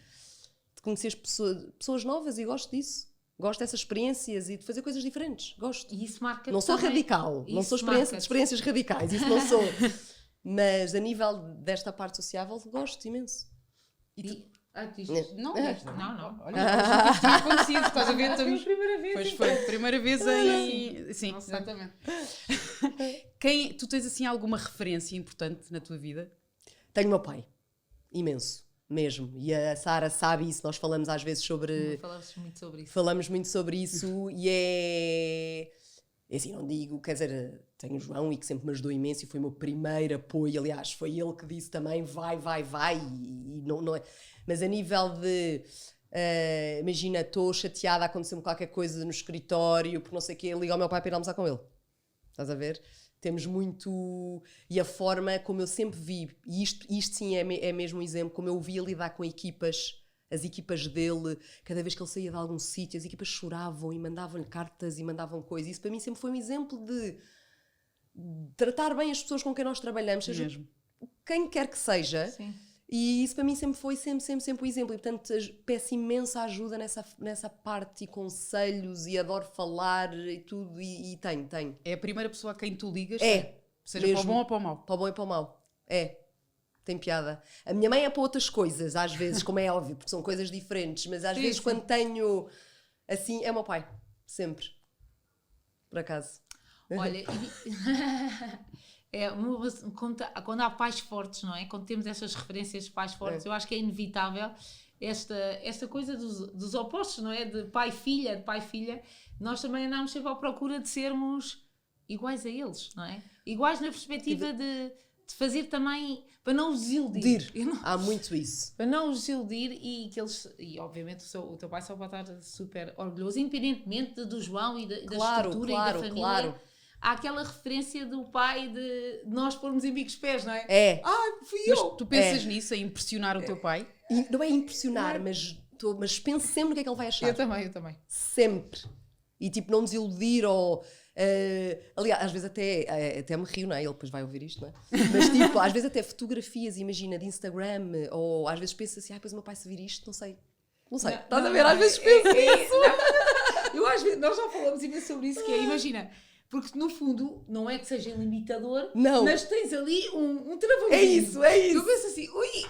conhecer as pessoas novas, e gosto disso. Gosto dessas experiências e de fazer coisas diferentes. Gosto. E isso marca. Não sou também. radical, não sou de experiências radicais, isso não sou. Mas a nível desta parte sociável, gosto imenso. Não. Olha, isto tinha acontecido, estás a ver? Foi a primeira vez. Pois foi, primeira vez em... Sim, Nossa. exatamente. Tu tens assim alguma referência importante na tua vida? Tenho o meu pai, imenso, mesmo. E a Sara sabe isso, nós falamos às vezes sobre... Falamos muito sobre isso. Falamos muito sobre isso e é assim, não digo, quer dizer, tenho o João e que sempre me ajudou imenso e foi o meu primeiro apoio, aliás, foi ele que disse também, vai, e não é... Mas a nível de, imagina, estou chateada, aconteceu-me qualquer coisa no escritório, por não sei o quê, ligo ao meu pai para ir almoçar com ele. Estás a ver? Temos muito... E a forma como eu sempre vi, e isto sim é mesmo um exemplo, como eu o via lidar com equipas, as equipas dele, cada vez que ele saía de algum sítio, as equipas choravam e mandavam-lhe cartas e mandavam coisas. Isso para mim sempre foi um exemplo de tratar bem as pessoas com quem nós trabalhamos, seja Mesmo. quem quer que seja. Sim. E isso para mim sempre foi sempre o exemplo. E portanto peço imensa ajuda nessa parte e conselhos e adoro falar e tudo. E tenho. É a primeira pessoa a quem tu ligas? É. Seja Mesmo. para o bom ou para o mau? Para o bom e para o mau. É. Tem piada. A minha mãe é para outras coisas, às vezes, como é óbvio, porque são coisas diferentes. Mas às vezes quando tenho, assim, é o meu pai. Sempre. Por acaso. Olha, quando há pais fortes, não é? Quando temos estas referências de pais fortes, eu acho que é inevitável esta coisa dos opostos, não é? De pai e filha, nós também andamos sempre à procura de sermos iguais a eles, não é? Iguais na perspectiva de fazer também, para não os desiludir. Há muito isso. Para não os desiludir e obviamente o teu pai só vai estar super orgulhoso, independentemente do João e da estrutura e da família. Claro. Há aquela referência do pai de nós pormos em bicos pés, não é? É. Fui Mas eu! tu pensas nisso, a impressionar o teu pai? Não é impressionar, mas penso sempre no que é que ele vai achar. Eu também. Sempre. E tipo, não desiludir ou... aliás, às vezes até me rio, não é? Ele depois vai ouvir isto, não é? Mas tipo, às vezes até fotografias, imagina, de Instagram, ou às vezes penso assim, depois o meu pai se vir isto, não sei. Estás a ver? Às vezes penso isso. Eu às vezes, nós já falamos imenso sobre isso, que é, imagina, porque no fundo, não é que seja limitador, não. Mas tens ali um travãozinho. É isso. Eu penso assim,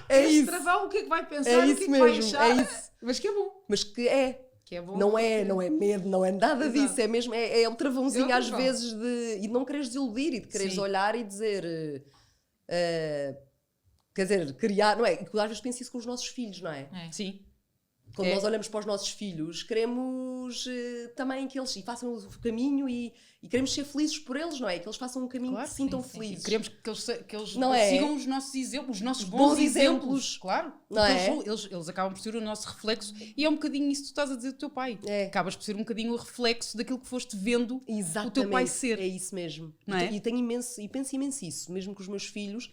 este travão, o que é que vai pensar, o que é que vai achar? É isso. Mas que é bom. Mas que é. Que é bom, não é medo, não é nada Exato. disso, é mesmo, é o travãozinho às vezes de não quereres desiludir e de quereres olhar e dizer, quer dizer, criar, não é? E às vezes penso isso com os nossos filhos, não é? Sim. Quando nós olhamos para os nossos filhos, queremos também que eles façam o caminho e queremos ser felizes por eles, não é? Que eles façam um caminho que se sintam felizes. Queremos que eles não sigam os nossos exemplos, os nossos bons exemplos. Claro. Não é? Eles acabam por ser o nosso reflexo e é um bocadinho isso que tu estás a dizer do teu pai. Acabas por ser um bocadinho o reflexo daquilo que foste vendo o teu pai ser. É isso mesmo. Não é? E penso imenso isso, mesmo com os meus filhos,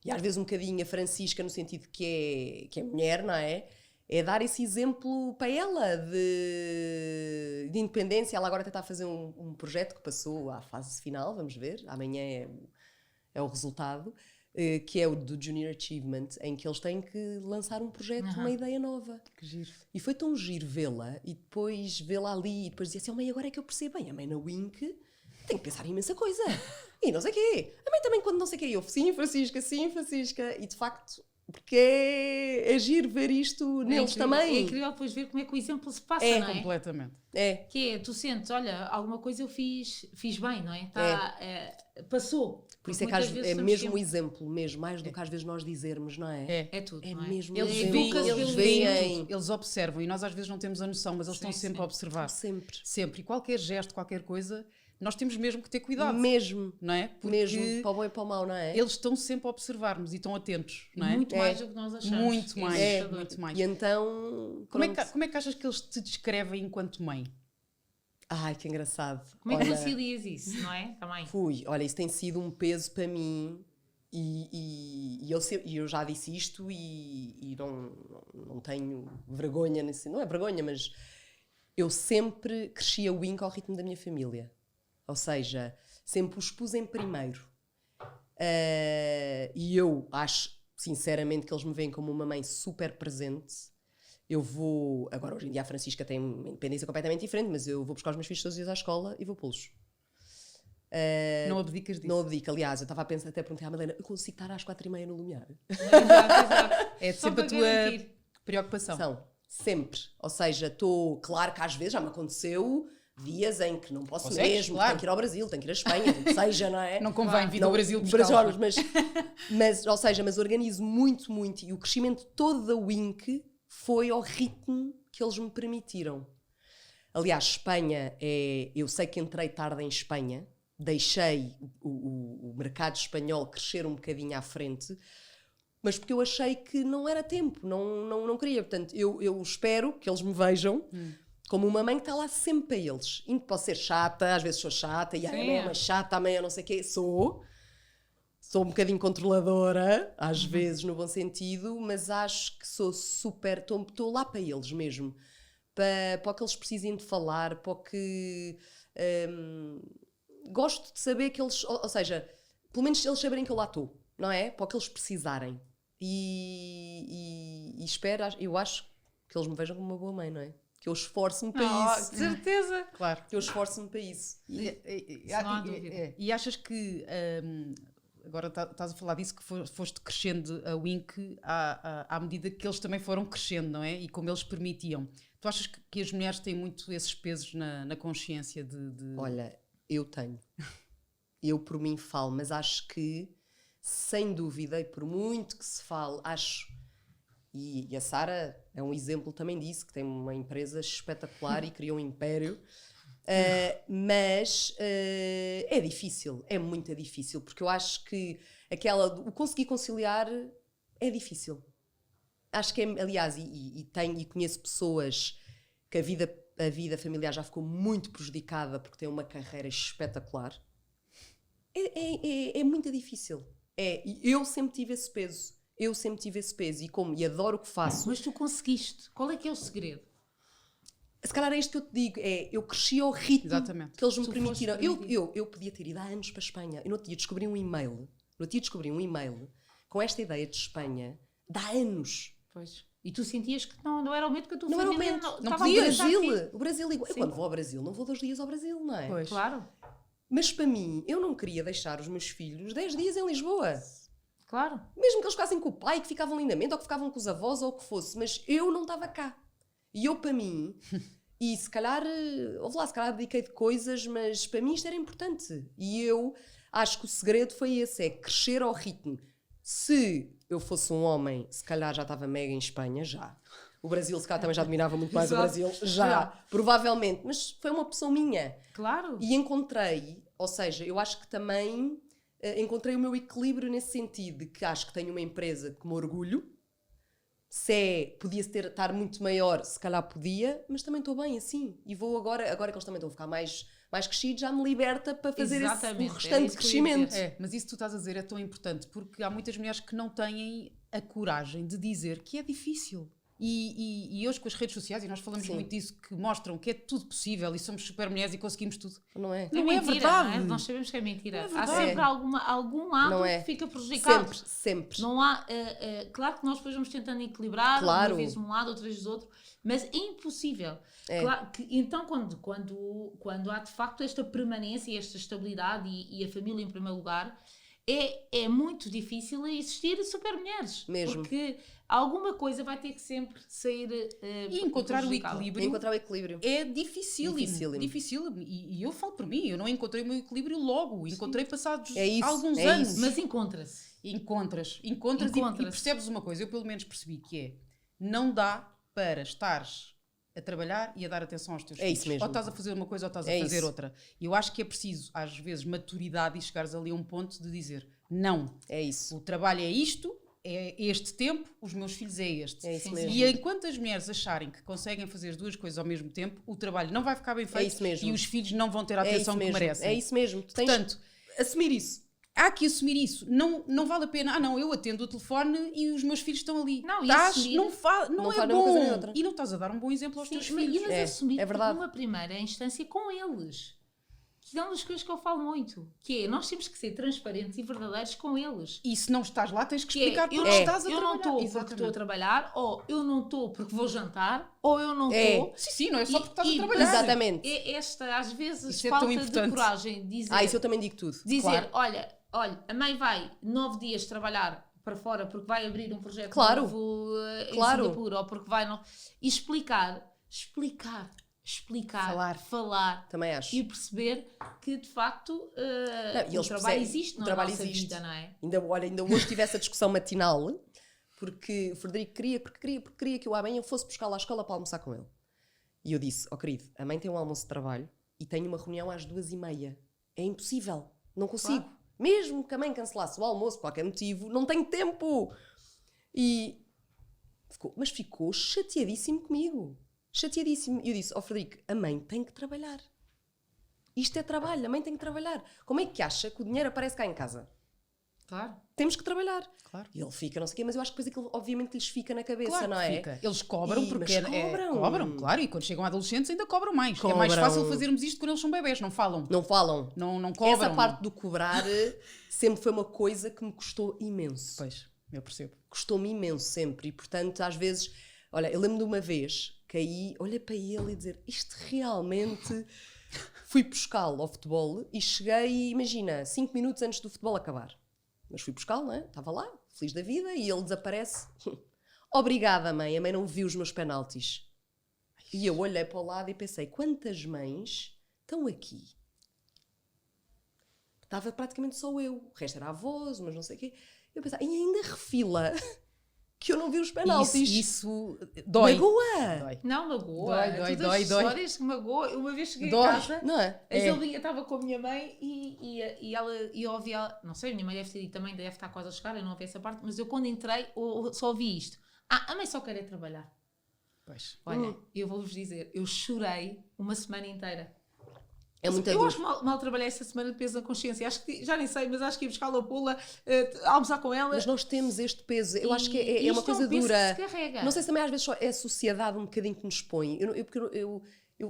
e às vezes um bocadinho a Francisca no sentido que é mulher, não é? É dar esse exemplo para ela de independência. Ela agora até está a fazer um projeto que passou à fase final, vamos ver, amanhã é o resultado, que é o do Junior Achievement, em que eles têm que lançar um projeto, uma ideia nova. Que giro. E foi tão giro vê-la, e depois vê-la ali, e depois dizia assim, mãe, agora é que eu percebo, bem, a mãe na Wink tem que pensar em imensa coisa. E não sei o quê. A mãe também quando não sei o quê. Eu, sim, Francisca. E de facto... Porque é giro ver isto neles também. É incrível depois ver como é que o exemplo se passa, não é? Completamente. Que é, tu sentes, olha, alguma coisa eu fiz bem, não é? Passou. Por isso é que é mesmo o exemplo, mesmo, mais do que às vezes nós dizermos, não é? É tudo, é não é? Mesmo eles veem, eles observam e nós às vezes não temos a noção, mas eles estão sempre a observar. Sempre. E qualquer gesto, qualquer coisa... Nós temos mesmo que ter cuidado. Mesmo. Não é? Porque mesmo, para o bom e para o mau, não é? Eles estão sempre a observar-nos e estão atentos, não é? Muito mais do que nós achamos. Muito mais. E então... Como é que achas que eles te descrevem enquanto mãe? Ai, que engraçado. Como é que concilias isso, não é? Também. Olha, isso tem sido um peso para mim e eu já disse isto e não tenho vergonha, não é vergonha, mas eu sempre cresci a Wink ao ritmo da minha família. Ou seja, sempre os pus em primeiro. E eu acho, sinceramente, que eles me veem como uma mãe super presente. Eu vou... Agora, hoje em dia, a Francisca tem uma independência completamente diferente, mas eu vou buscar os meus filhos todos os dias à escola e vou pô-los. Não abdicas disso? Não abdico. Aliás, eu estava a pensar, até perguntar à Madalena, eu consigo estar às 4h30 no Lumiar? Exato. É sempre a tua preocupação. Sempre. Ou seja, claro que às vezes já me aconteceu... dias em que não posso mesmo, claro. tenho que ir ao Brasil, tenho que ir à Espanha, seja, não é? Não convém vir ao Brasil buscar mas organizo muito, muito, e o crescimento todo da Wink foi ao ritmo que eles me permitiram. Aliás, Espanha, eu sei que entrei tarde em Espanha, deixei o mercado espanhol crescer um bocadinho à frente, mas porque eu achei que não era tempo, não queria. Portanto, eu espero que eles me vejam como uma mãe que está lá sempre para eles. Posso ser chata, às vezes sou chata, e a mãe é uma chata, a mãe eu não sei o quê. Sou um bocadinho controladora, às vezes no bom sentido, mas acho que sou super... Estou lá para eles mesmo. Para o que eles precisem de falar, para o que... gosto de saber que eles... Ou seja, pelo menos eles saberem que eu lá estou, não é? Para o que eles precisarem. e espero, eu acho que eles me vejam como uma boa mãe, não é? Que eu esforço-me para isso. De certeza. Claro. Que eu esforço-me para isso. Não há dúvida. E achas que, agora estás a falar disso, que foste crescendo a Wink à medida que eles também foram crescendo, não é? E como eles permitiam. Tu achas que as mulheres têm muito esses pesos na consciência de... Olha, eu tenho. Eu por mim falo, mas acho que, sem dúvida, e por muito que se fale, acho... E a Sara é um exemplo também disso, que tem uma empresa espetacular e criou um império. Mas é difícil, é muito difícil, porque eu acho que o conseguir conciliar é difícil. Acho que é, aliás, e conheço pessoas que a vida familiar já ficou muito prejudicada porque têm uma carreira espetacular. É muito difícil. E eu sempre tive esse peso. E adoro o que faço. Mas tu conseguiste. Qual é que é o segredo? Se calhar é isto que eu te digo, eu cresci ao ritmo Exatamente. que eles me Tu permitiram. foste permitido. Eu podia ter ido há anos para a Espanha. Eu não tinha descobri um e-mail. Com esta ideia de Espanha de há anos. Pois. E tu sentias que não era o momento que a tua Não era o família momento. estava Podia. a pensar em ti. O Brasil igual. Eu Sim. quando vou ao Brasil, não vou 2 dias ao Brasil, não é? Pois. Claro, Mas para mim, eu não queria deixar os meus filhos 10 dias em Lisboa. claro. Mesmo que eles ficassem com o pai, que ficavam lindamente, ou que ficavam com os avós, ou o que fosse. Mas eu não estava cá. E eu, para mim... E se calhar, se calhar dediquei de coisas, mas para mim isto era importante. E eu acho que o segredo foi esse, é crescer ao ritmo. Se eu fosse um homem, se calhar já estava mega em Espanha, já. O Brasil, se calhar também já dominava muito mais o Exato. Brasil, já. Provavelmente. Mas foi uma opção minha. Claro. E encontrei, ou seja, eu acho que também encontrei o meu equilíbrio nesse sentido, de que acho que tenho uma empresa que me orgulho. Podia estar muito maior, se calhar podia, mas também estou bem assim. E vou agora que eles também estão a ficar mais crescidos, já me liberta para fazer o Exatamente, era restante isso que eu ia crescimento. dizer. Mas isso que tu estás a dizer é tão importante, porque há muitas mulheres que não têm a coragem de dizer que é difícil. E hoje com as redes sociais, e nós falamos Sim. muito disso, que mostram que é tudo possível e somos super mulheres e conseguimos tudo. Não é? Não é mentira, verdade. não é? Nós sabemos que é mentira. Não é Há verdade. sempre algum lado Não é? que fica prejudicado. Sempre. Não há, claro que nós depois vamos tentando equilibrar, Claro. uma vez um lado, outra vez do outro, mas é impossível. É. Claro que, então, quando há de facto esta permanência, esta estabilidade e a família em primeiro lugar, é muito difícil existir super-mulheres. Mesmo. Porque alguma coisa vai ter que sempre sair E encontrar o prejudicada. equilíbrio Encontrar o equilíbrio. é dificílimo. Dificílimo. Dificílimo. E eu falo por mim, eu não encontrei o meu equilíbrio logo. Encontrei passados É isso, alguns é anos. isso. Mas encontra-se. Encontras e Encontra-se. percebes uma coisa, eu pelo menos percebi que não dá para estares a trabalhar e a dar atenção aos teus É filhos. isso mesmo. Ou estás a fazer uma coisa ou estás a É fazer isso. outra. E eu acho que é preciso, às vezes, maturidade e chegares ali a um ponto de dizer não, É isso. o trabalho é isto, é este tempo, os meus filhos é este. É isso Sim, mesmo. E enquanto as mulheres acharem que conseguem fazer as duas coisas ao mesmo tempo, o trabalho não vai ficar bem feito isso mesmo. e os filhos não vão ter a É atenção isso que mesmo. merecem. É isso mesmo. Tu tens Portanto, de assumir isso. há que assumir isso. Não vale a pena. Não, eu atendo o telefone e os meus filhos estão ali. Não, e Estás, assumir- não é faz nenhuma coisa nem bom. outra. E não estás a dar um bom exemplo aos teus Sim, filhos. mas assumir é verdade. numa primeira instância com eles. Que é uma das coisas que eu falo muito. Que é, nós temos que ser transparentes e verdadeiros com eles. E se não estás lá, tens que Que é, explicar porque eu não, estás a eu não trabalhar. estou porque Exatamente. estou a trabalhar, ou eu não estou porque vou jantar, ou eu não É. estou... Sim, não é só porque estás a E- trabalhar. Exatamente. É esta, às vezes, Isso é tão falta de importante. coragem de dizer, Isso eu também digo tudo. dizer Claro. olha, a mãe vai 9 dias trabalhar para fora porque vai abrir um projeto Claro. novo em Claro. Singapura, ou porque vai... Não... E explicar, falar Também acho. e perceber que, de facto, Não, e o eles trabalho percebem, existe o na trabalho nossa existe. vida, não é? Ainda hoje tive essa discussão matinal, porque o Frederico queria que eu à manhã fosse buscar lá à escola para almoçar com ele. E eu disse, querido, a mãe tem um almoço de trabalho e tem uma reunião às 2h30. É impossível, não consigo. Claro. Mesmo que a mãe cancelasse o almoço por qualquer motivo, não tenho tempo. E ficou chateadíssimo comigo. Chateadíssimo. E eu disse, Frederico, a mãe tem que trabalhar. Isto é trabalho, a mãe tem que trabalhar. Como é que acha que o dinheiro aparece cá em casa? Claro. Temos que trabalhar. Claro. E ele fica, não sei o quê, mas eu acho que depois aquilo obviamente lhes fica na cabeça, Claro não que é? fica. Eles cobram E- porque mas cobram. cobram, claro, e quando chegam a adolescentes ainda cobram mais. É mais Cobram. fácil fazermos isto quando eles são bebés, não falam. Não falam. Não cobram. Essa parte do cobrar sempre foi uma coisa que me custou imenso. Pois. eu percebo. Custou-me imenso sempre. E, portanto, às vezes... Olha, eu lembro de uma vez, caí, olhei para ele e dizer, isto realmente... Fui buscá-lo ao futebol e cheguei, imagina, 5 minutos antes do futebol acabar. Mas fui buscá-lo, não é? Estava lá, feliz da vida, e ele desaparece. Obrigada, mãe. A mãe não viu os meus penaltis. E eu olhei para o lado e pensei, quantas mães estão aqui? Estava praticamente só eu. O resto era avós, mas não sei o quê. Eu pensei, e ainda refila que eu não vi os penaltis. Isso dói. Magoa! Dói. Não, magoa. Dói, Todas dói, as dói. histórias que magoa. Uma vez cheguei Dói. a casa, Não é? a Zelinha estava com a minha mãe e eu ouvi ela, não sei, a minha mãe deve ter dito também, deve estar quase a chegar, eu não ouvi essa parte, mas eu quando entrei só ouvi isto. A mãe só quer é trabalhar. Pois. Olha, eu vou-vos dizer, eu chorei uma semana inteira. É muita Eu dor. acho que mal trabalhei essa semana de peso na consciência. Acho que, já nem sei, mas acho que ia buscar a pula, almoçar com ela. Mas nós temos este peso. Eu acho que é isto uma coisa um peso dura. que se carrega. Não sei se também às vezes só é a sociedade um bocadinho que nos põe.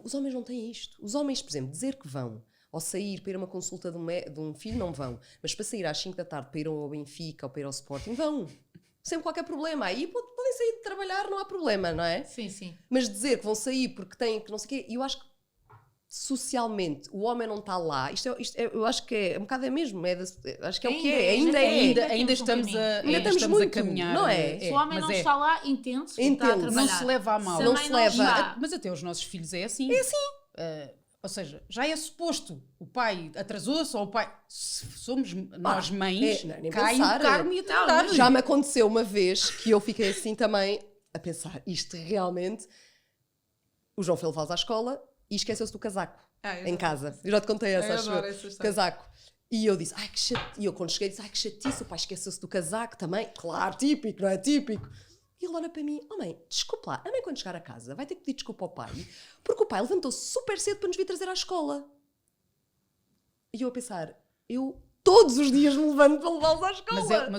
Os homens não têm isto. Os homens, por exemplo, dizer que vão ou sair para ir a uma consulta de um filho, não vão. Mas para sair às 5 da tarde para ir ao Benfica ou para ir ao Sporting, vão. Sem qualquer problema. Aí podem sair de trabalhar, não há problema, não é? Sim, sim. Mas dizer que vão sair porque têm que não sei o quê, eu acho que socialmente o homem não está lá, eu acho que é um bocado mesmo, acho que é o que é, ainda é. Ainda estamos a muito, caminhar. não é? Se o homem não mas está lá, entende-se, está a Entende-se. trabalhar. Não se leva a mal. Se a Não mãe se não leva. está- Mas até os nossos filhos é assim. É assim. Ou seja, já é suposto. O pai atrasou-se ou o pai... Se somos nós mães, nem cai pensar. o carmo e a Não, trindade. Já me aconteceu uma vez que eu fiquei assim também a pensar, isto realmente, o João foi levá-los à escola e esqueceu-se do casaco em casa. Eu já te contei essa, Eu acho adoro eu. essa história. Casaco. E eu disse, ai que chatice. E eu quando cheguei disse, ai que chatice, o pai esqueceu-se do casaco também. Claro, típico, não é típico. E ele olha para mim, oh mãe, desculpa lá, a mãe quando chegar a casa vai ter que pedir desculpa ao pai, porque o pai levantou-se super cedo para nos vir trazer à escola. E eu a pensar, eu todos os dias me levanto para levá-los à escola.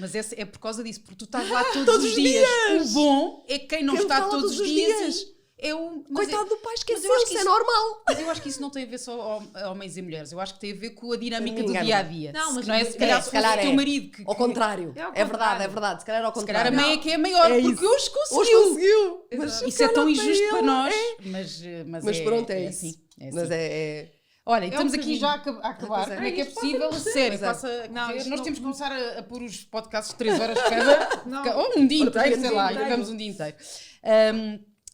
Mas é por causa disso, porque tu estás lá todos os dias. O bom é que quem não Quem está fala todos os dias. É o, Coitado do pai, mas eu acho que esqueceu-se, é isso- normal. Mas eu acho que isso não tem a ver só homens e mulheres. Eu acho que tem a ver com a dinâmica do Engano. dia-a-dia. Não, mas não é, se calhar, se calhar fosse o é. teu marido que... Ao contrário. É ao É verdade, contrário. é verdade. Se calhar ao Se contrário. calhar a mãe é que é maior, É porque isso. hoje conseguiu. Hoje conseguiu. Exato. Isso é tão injusto para nós. É. Mas Pronto, é, isso. assim. É Mas assim. é... Olha, estamos um aqui caminho. já a acabar. pois é. Como é que é Isto possível? pode Sério, Pois é. passa Não, isto nós não- temos que começar a pôr os podcasts de 3 horas cada. Não. Ou um dia Ora, inteiro, sei lá, inteiro. gravamos um dia inteiro.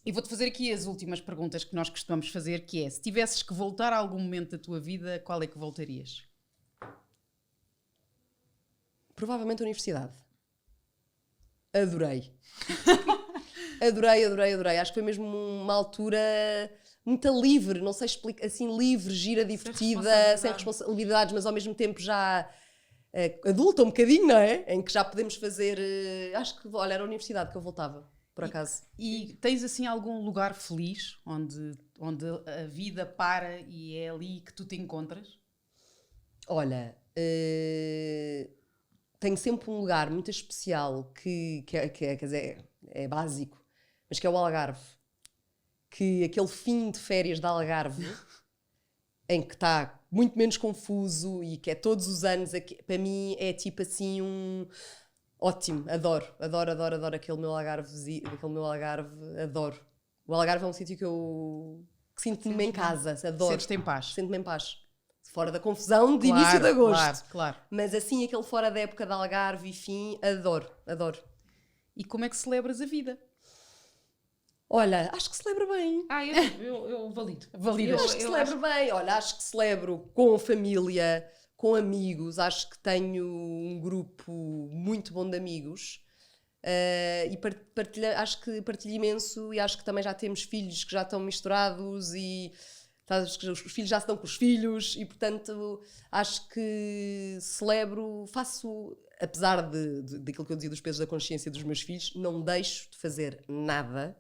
E vou-te fazer aqui as últimas perguntas que nós costumamos fazer, que é, se tivesses que voltar a algum momento da tua vida, qual é que voltarias? Provavelmente a universidade. Adorei. Adorei. Acho que foi mesmo uma altura muito livre, não sei explicar, assim, livre, gira, divertida, sem responsabilidades, mas ao mesmo tempo já adulta um bocadinho, não é? Em que já podemos fazer... acho que, olha, era a universidade que eu voltava, por acaso. E tens assim algum lugar feliz onde a vida para e é ali que tu te encontras? Olha, tenho sempre um lugar muito especial que quer dizer, é básico, mas que é o Algarve. Que aquele fim de férias de Algarve, em que está muito menos confuso e que é todos os anos, para mim é tipo assim um... Ótimo, adoro aquele meu Algarve, adoro. O Algarve é um sítio que sinto-me em casa, adoro. Sentes-te em paz? Sinto-me em paz. Fora da confusão de início de agosto. Claro. Mas assim, aquele fora da época de Algarve e fim, adoro. E como é que celebras a vida? Olha, acho que celebro bem. Eu valido. Validas. Acho que celebro bem. Olha, acho que celebro com família, com amigos. Acho que tenho um grupo muito bom de amigos. E acho que partilho imenso e acho que também já temos filhos que já estão misturados e os filhos já se dão com os filhos e, portanto, acho que celebro, faço, apesar daquilo que eu dizia dos pesos da consciência dos meus filhos, não deixo de fazer nada,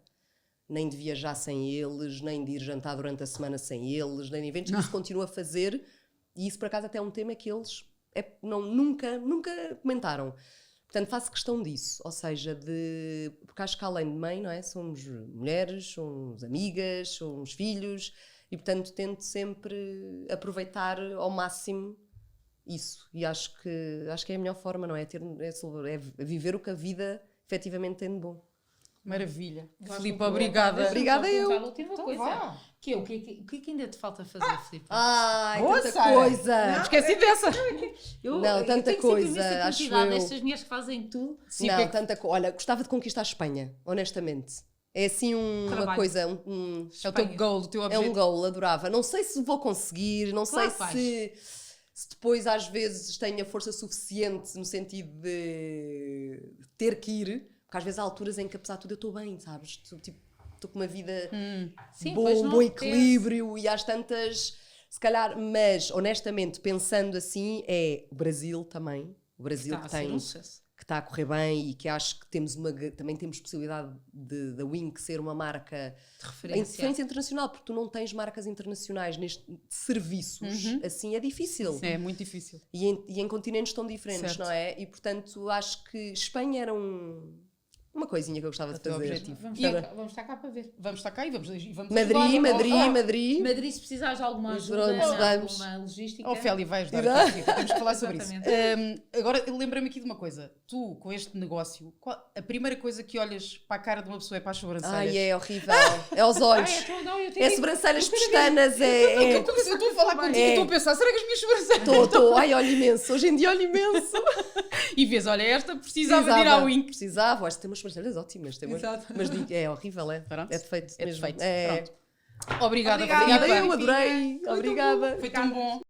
nem de viajar sem eles, nem de ir jantar durante a semana sem eles, nem de eventos, isso continuo a fazer e isso, por acaso, até é um tema que eles nunca comentaram. Portanto, faço questão disso, ou seja, porque acho que além de mãe, não é? Somos mulheres, somos amigas, somos filhos e, portanto, tento sempre aproveitar ao máximo isso. E acho que é a melhor forma, não é? É viver o que a vida efetivamente tem de bom. Maravilha. Eu acho Filipe, que- obrigada. Deixa-me Obrigada só eu. perguntar a última Então coisa. vá. Que é, o que é que ainda te falta fazer, Filipe? Ai, Boa, tanta Sara. coisa! Esqueci dessa. Não, tanta tenho sempre coisa, imensa acho curiosidade eu. destas mulheres que fazem tudo. Sim, Não, o que é que- tanta coisa. Olha, gostava de conquistar a Espanha, honestamente. É assim uma Trabalho. coisa, É o teu Espanha. goal, o teu é um objetivo. goal, adorava. Não sei se vou conseguir, não Claro sei que se depois às vezes tenho a força suficiente no sentido de ter que ir, porque às vezes há alturas em que apesar de tudo eu estou bem, sabes? Estou com uma vida Sim, pois bom, não bom apetece. equilíbrio e às tantas, se calhar, mas honestamente, pensando assim, é o Brasil também. O Brasil Está a que ser tem um sucesso. que está a correr bem e que acho que também temos possibilidade da Wink ser uma marca De em referência. referência internacional, porque tu não tens marcas internacionais de serviços, assim é difícil. É muito difícil. E em continentes tão diferentes, Certo. não é? E portanto acho que Espanha era uma coisinha que eu gostava de teu fazer. objetivo. Vamos, E- vamos estar cá para ver. Vamos estar cá e vamos ajudar. Madrid. Madrid, se precisares de alguma ajuda, Pronto, vamos. alguma logística. Ofélia vai ajudar. Exato. Filipe. Temos que falar sobre isso. Exatamente. Agora, lembra-me aqui de uma coisa. Tu, com este negócio, a primeira coisa que olhas para a cara de uma pessoa é para as sobrancelhas. Ai, é horrível. É aos olhos. É sobrancelhas, pestanas, Eu estou a falar contigo e estou a pensar, será que as minhas sobrancelhas... Estou. Ai, olho imenso. Hoje em dia olho imenso. E vês, olha, esta precisava de ir ao Wink. Precisava. Acho que tem umas sobrancelhas ótimas. Exato. Mas é horrível, é. Pronto. É defeito É mesmo. defeito. É. Pronto. Obrigada, Obrigada. Filipe. Obrigada, eu adorei. Obrigada. Foi tão bom.